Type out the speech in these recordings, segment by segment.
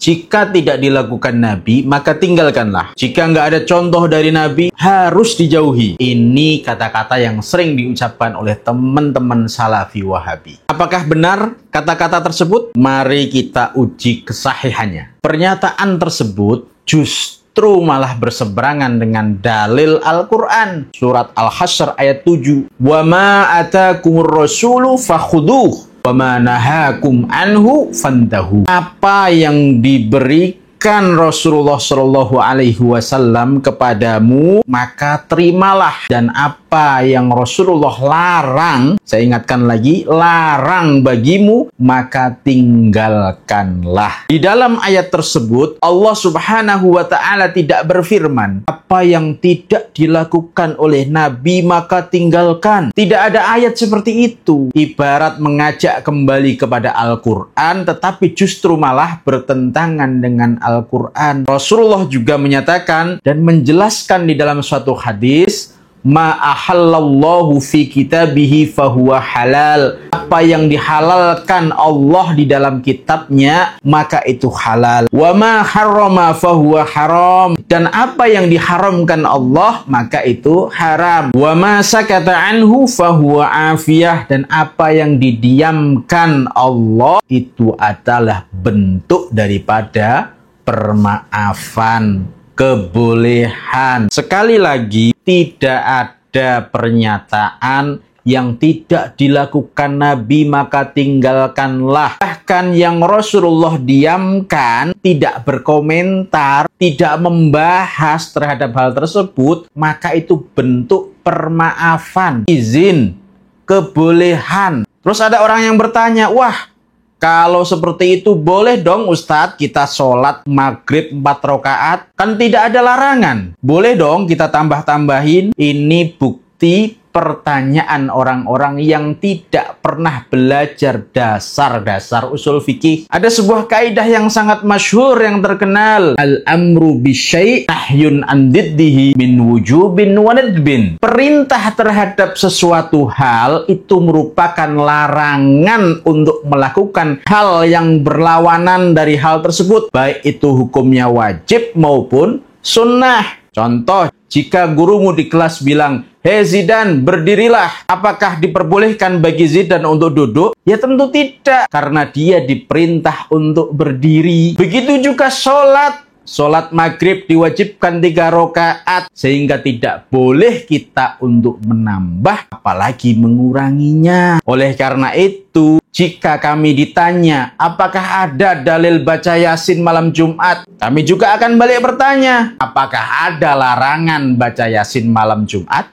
Jika tidak dilakukan Nabi, maka tinggalkanlah. Jika nggak ada contoh dari Nabi, harus dijauhi. Ini kata-kata yang sering diucapkan oleh teman-teman Salafi Wahabi. Apakah benar kata-kata tersebut? Mari kita uji kesahihannya. Pernyataan tersebut justru malah berseberangan dengan dalil Al-Quran. Surat Al-Hasyr ayat 7. Wa ma atakumur rasulu fakhuduh wa ma nahakum anhu fantahu. Apa yang diberikan Rasulullah Shallallahu Alaihi Wasallam kepadamu, maka terimalah. Dan apa yang Rasulullah larang, saya ingatkan lagi, larang bagimu, maka tinggalkanlah. Di dalam ayat tersebut, Allah Subhanahu wa Ta'ala tidak berfirman, apa yang tidak dilakukan oleh Nabi maka tinggalkan. Tidak ada ayat seperti itu. Ibarat mengajak kembali kepada Al-Quran, tetapi justru malah bertentangan dengan Al-Quran. Rasulullah juga menyatakan dan menjelaskan di dalam suatu hadis, ma ahallallahu fi kitabihi fahuwa halal. Apa yang dihalalkan Allah di dalam kitabnya, maka itu halal. Wa ma harrama fahuwa haram. Dan apa yang diharamkan Allah, maka itu haram. Wa ma sakata anhu fahuwa afiyah. Dan apa yang didiamkan Allah, itu adalah bentuk daripada permaafan, kebolehan. Sekali lagi, tidak ada pernyataan yang tidak dilakukan Nabi maka tinggalkanlah. Bahkan yang Rasulullah diamkan, tidak berkomentar, tidak membahas terhadap hal tersebut, maka itu bentuk permaafan, izin, kebolehan. Terus ada orang yang bertanya, wah, kalau seperti itu boleh dong Ustadz kita sholat maghrib 4 rakaat? Kan tidak ada larangan. Boleh dong kita tambah-tambahin? Ini bukti pertanyaan orang-orang yang tidak pernah belajar dasar-dasar usul fikih. Ada sebuah kaidah yang sangat masyhur yang terkenal. Al-amru bisyai' nahyun an diddihi min wujubin wa nadbin. Perintah terhadap sesuatu hal itu merupakan larangan untuk melakukan hal yang berlawanan dari hal tersebut. Baik itu hukumnya wajib maupun sunnah. Contoh, jika gurumu di kelas bilang, hei Zidan, berdirilah. Apakah diperbolehkan bagi Zidan untuk duduk? Ya tentu tidak, karena dia diperintah untuk berdiri. Begitu juga sholat. Sholat maghrib diwajibkan 3 rakaat, sehingga tidak boleh kita untuk menambah, apalagi menguranginya. Oleh karena itu, jika kami ditanya, apakah ada dalil baca Yasin malam Jumat? Kami juga akan balik bertanya, apakah ada larangan baca Yasin malam Jumat?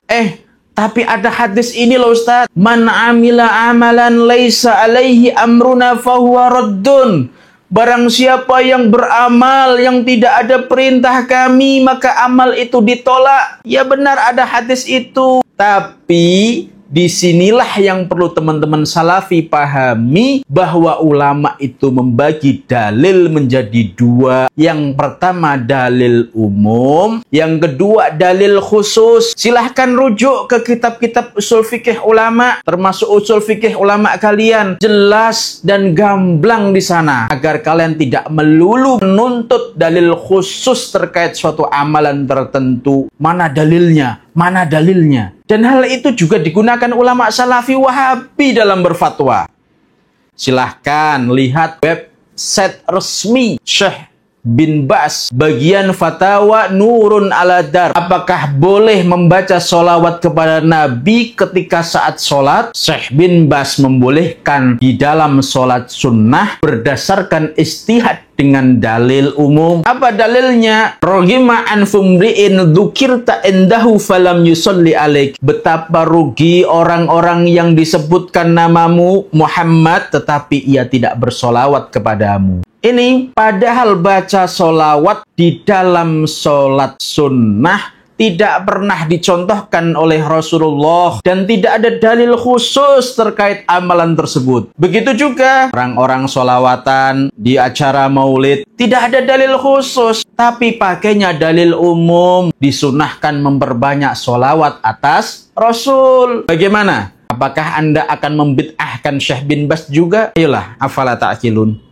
Tapi ada hadis ini loh Ustaz. Man amila amalan laisa alaihi amruna fahuwa raddun. Barang siapa yang beramal yang tidak ada perintah kami, maka amal itu ditolak. Ya benar ada hadis itu. Tapi disinilah yang perlu teman-teman Salafi pahami, bahwa ulama itu membagi dalil menjadi 2. Yang pertama dalil umum, yang kedua dalil khusus. Silahkan rujuk ke kitab-kitab usul fikih ulama, termasuk usul fikih ulama kalian. Jelas dan gamblang di sana, agar kalian tidak melulu menuntut dalil khusus terkait suatu amalan tertentu. Mana dalilnya? Mana dalilnya? Dan hal itu juga digunakan ulama Salafi Wahabi dalam berfatwa. Silahkan lihat website resmi Syekh bin Bas, bagian Fatawa Nurun ala Dar. Apakah boleh membaca sholawat kepada Nabi ketika saat sholat? Syekh bin Bas membolehkan di dalam sholat sunnah berdasarkan istihad dengan dalil umum. Apa dalilnya? Rohima anfumri'in dzukirta indahu falam yusolli alaik. Betapa rugi orang-orang yang disebutkan namamu Muhammad tetapi ia tidak bersolawat kepadamu. Ini padahal baca solawat di dalam sholat sunnah tidak pernah dicontohkan oleh Rasulullah dan tidak ada dalil khusus terkait amalan tersebut. Begitu juga orang-orang sholawatan di acara maulid, tidak ada dalil khusus, tapi pakainya dalil umum. Disunahkan memperbanyak sholawat atas Rasul. Bagaimana? Apakah Anda akan membid'ahkan Syekh bin Bas juga? Ayolah, afala ta'qilun.